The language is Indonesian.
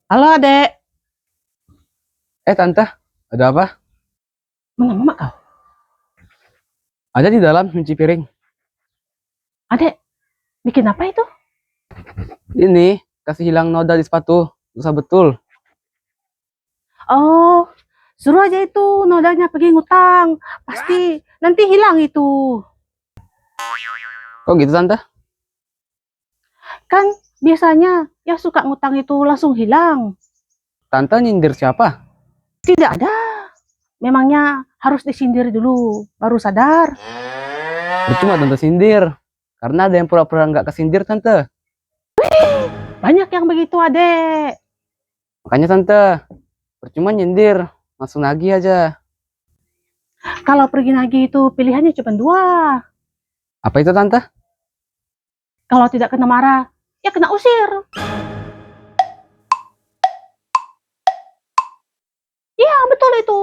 Halo, Adek. Tante, ada apa? Mana mama kau? Ada di dalam cuci piring. Adek, bikin apa itu? Ini, kasih hilang noda di sepatu. Susah betul. Oh, suruh aja itu nodanya pergi ngutang. Pasti nanti hilang itu. Kok gitu, Tante? Kan biasanya yang suka ngutang itu langsung hilang. Tante nyindir siapa? Tidak ada. Memangnya harus disindir dulu, baru sadar. Percuma Tante sindir. Karena ada yang pura-pura nggak kesindir, Tante. Banyak yang begitu, Adek. Makanya, Tante, percuma nyindir. Langsung nagih aja. Kalau pergi nagih itu pilihannya cuma dua. Apa itu, Tante? Kalau tidak kena marah, ya kena usir. Ya, betul itu.